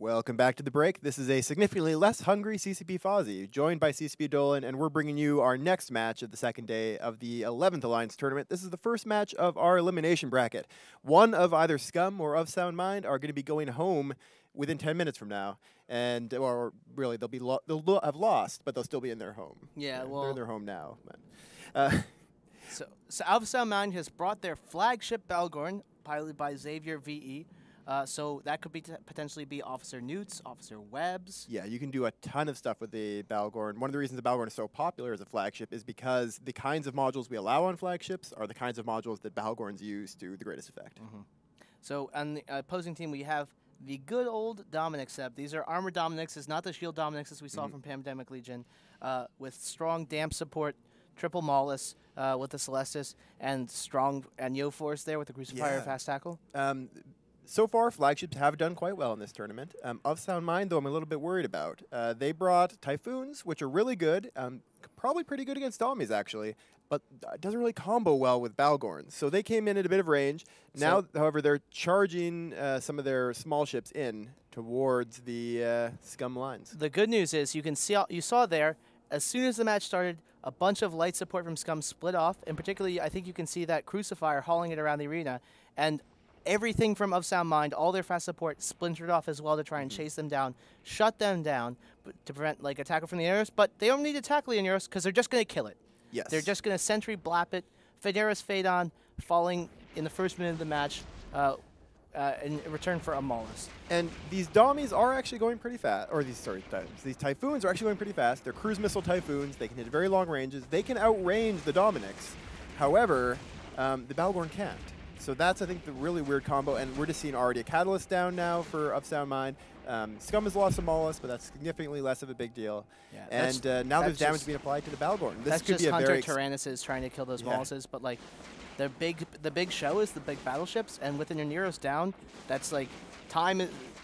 Welcome back to the break. This is a significantly less hungry CCP Fozzie, joined by CCP Dolan, and we're bringing you our next match of the second day of the 11th Alliance Tournament. This is the first match of our elimination bracket. One of either SCUM or of Sound Mind are going to be going home within 10 minutes from now, and or really they'll have lost, but they'll still be in their home. Yeah, well, they're in their home now. But, so Alpha Sound Mind has brought their flagship Balgorn, piloted by Xavier VE. So that could be potentially be Officer Newts, Officer Webbs. Yeah, you can do a ton of stuff with the Balgorn. One of the reasons the Balgorn is so popular as a flagship is because the kinds of modules we allow on flagships are the kinds of modules that Balgorns use to the greatest effect. Mm-hmm. So on the opposing team, we have the good old Dominix set. These are armored Dominixes, not the shield Dominixes we saw from Pandemic Legion, with strong damp support, triple Maulus with the Celestis, and strong Yo Force there with the Crucifier fast tackle. So far, flagships have done quite well in this tournament. Of Sound Mind, though, I'm a little bit worried about. They brought Typhoons, which are really good, probably pretty good against Dommies, actually, but it doesn't really combo well with Balgorns. So they came in at a bit of range. Now, however, they're charging some of their small ships in towards the SCUM lines. The good news is you can see, you saw there, as soon as the match started, a bunch of light support from SCUM split off, and particularly I think you can see that Crucifier hauling it around the arena, and everything from Of Sound Mind, all their fast support splintered off as well to try and chase them down, shut them down to prevent like a tackle from the Aeros, but they don't need to tackle the Aeros because they're just going to kill it. Yes. They're just going to sentry blap it, Fideris fade on, falling in the first minute of the match in return for a Maulus. And these Dommies are actually going pretty fast, or these Typhoons are actually going pretty fast. They're cruise missile Typhoons. They can hit very long ranges. They can outrange the Dominix. However, the Balgorn can't. So that's, I think, the really weird combo, and we're just seeing already a Catalyst down now for Of Sound Mind. SCUM has lost a Maulus, but that's significantly less of a big deal. Yeah, and now there's damage being applied to the Balgorn. This could be a Hunter Tyrannuses trying to kill those Mauluses, but like the big show is the big battleships, and with your Neros down, that's like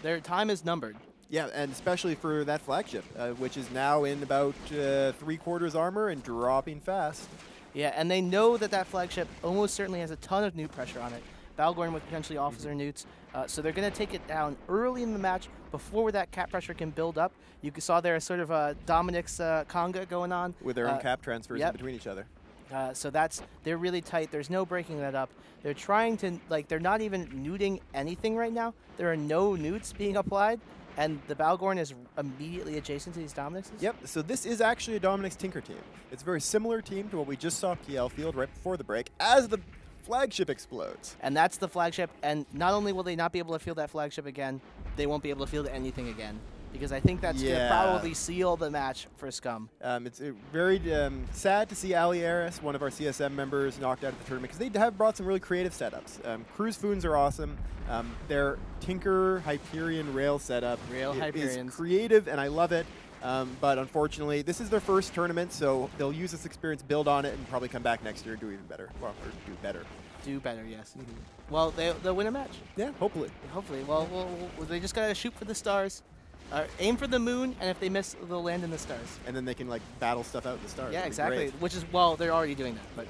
their time is numbered. Yeah, and especially for that flagship, which is now in about 3/4 armor and dropping fast. Yeah, and they know that that flagship almost certainly has a ton of newt pressure on it. Balgorn with potentially Officer Newts. So they're going to take it down early in the match before that cap pressure can build up. You saw there sort of a Dominix conga going on. With their own cap transfers in between each other. So they're really tight. There's no breaking that up. They're trying to, they're not even newting anything right now. There are no newts being applied. And the Balgorn is immediately adjacent to these Dominixes? Yep, so this is actually a Dominix Tinker team. It's a very similar team to what we just saw PL field right before the break as the flagship explodes. And that's the flagship, and not only will they not be able to field that flagship again, they won't be able to field anything again. Because I think that's going to probably seal the match for SCUM. It's very sad to see Ali Aris, one of our CSM members, knocked out of the tournament because they have brought some really creative setups. Cruise Foons are awesome. Their Tinker Hyperion rail setup is creative, and I love it. But unfortunately, this is their first tournament, so they'll use this experience, build on it, and probably come back next year and do even better. Well, or do better. Do better, yes. Well, they'll win a match. Yeah, hopefully. Hopefully. Well, they just got to shoot for the stars. Aim for the moon, and if they miss, they'll land in the stars. And then they can like battle stuff out in the stars. Yeah, exactly. Which is, well, they're already doing that. But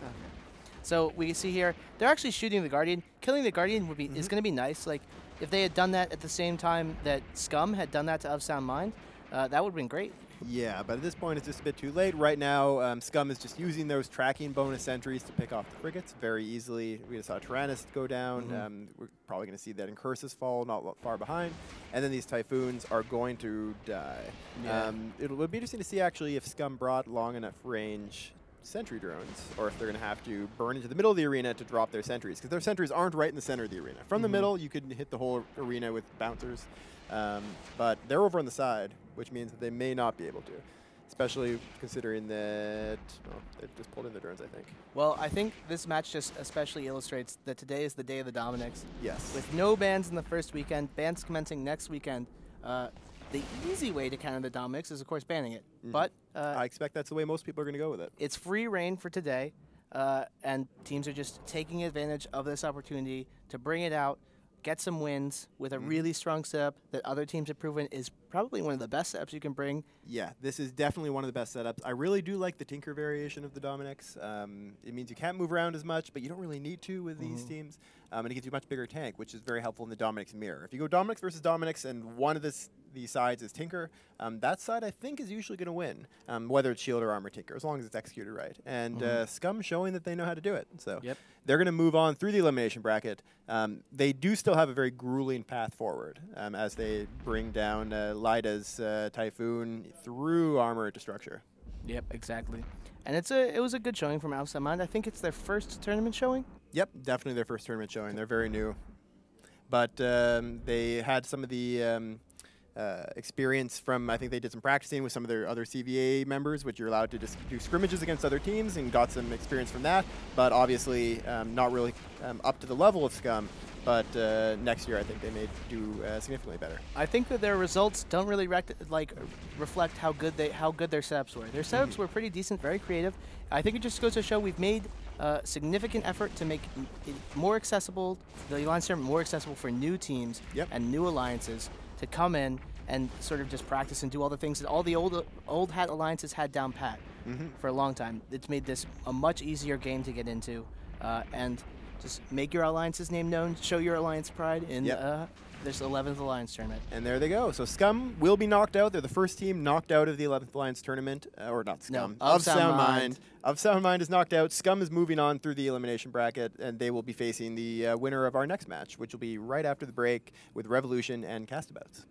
so we see here, they're actually shooting the Guardian. Killing the Guardian would be is going to be nice. Like if they had done that at the same time that SCUM had done that to Of Sound Mind, that would have been great. Yeah, but at this point, it's just a bit too late. Right now, SCUM is just using those tracking bonus sentries to pick off the frigates very easily. We just saw Tyrannus go down. We're probably going to see that Incursus fall not far behind. And then these Typhoons are going to die. Yeah. It would be interesting to see, actually, if SCUM brought long enough range sentry drones, or if they're going to have to burn into the middle of the arena to drop their sentries, because their sentries aren't right in the center of the arena. From the middle, you could hit the whole arena with bouncers. But they're over on the side, which means that they may not be able to, especially considering that, well, they've just pulled in the drones, I think. Well, I think this match just especially illustrates that today is the day of the Dominix. Yes. With no bans in the first weekend, bans commencing next weekend, the easy way to counter the Dominix is, of course, banning it. But I expect that's the way most people are going to go with it. It's free reign for today, and teams are just taking advantage of this opportunity to bring it out, get some wins with a really strong setup that other teams have proven is probably one of the best setups you can bring. Yeah, this is definitely one of the best setups. I really do like the Tinker variation of the Dominics. It means you can't move around as much, but you don't really need to with these teams. And it gives you a much bigger tank, which is very helpful in the Dominics mirror. If you go Dominics versus Dominics and one of these sides is Tinker, that side I think is usually going to win, whether it's shield or armor Tinker, as long as it's executed right. And SCUM showing that they know how to do it. So they're going to move on through the elimination bracket. They do still have a very grueling path forward as they bring down Lida's Typhoon through armor to structure. Yep, exactly. And it was a good showing from Outside Mind. I think it's their first tournament showing. Yep, definitely their first tournament showing. They're very new. But they had some of the experience from, I think they did some practicing with some of their other CVA members, which you're allowed to just do scrimmages against other teams, and got some experience from that. But obviously not really up to the level of SCUM. But next year, I think they may do significantly better. I think that their results don't really reflect how good their setups were. Their setups were pretty decent, very creative. I think it just goes to show we've made significant effort to make it more accessible, the Alliance Tournament more accessible for new teams and new alliances to come in and sort of just practice and do all the things that all the old hat alliances had down pat for a long time. It's made this a much easier game to get into, and just make your alliance's name known, show your alliance pride in this 11th Alliance Tournament. And there they go. So SCUM will be knocked out. They're the first team knocked out of the 11th Alliance Tournament. Or not SCUM. No, of Sound Mind. Of Sound Mind is knocked out. SCUM is moving on through the elimination bracket, and they will be facing the winner of our next match, which will be right after the break with Revolution and Castabouts.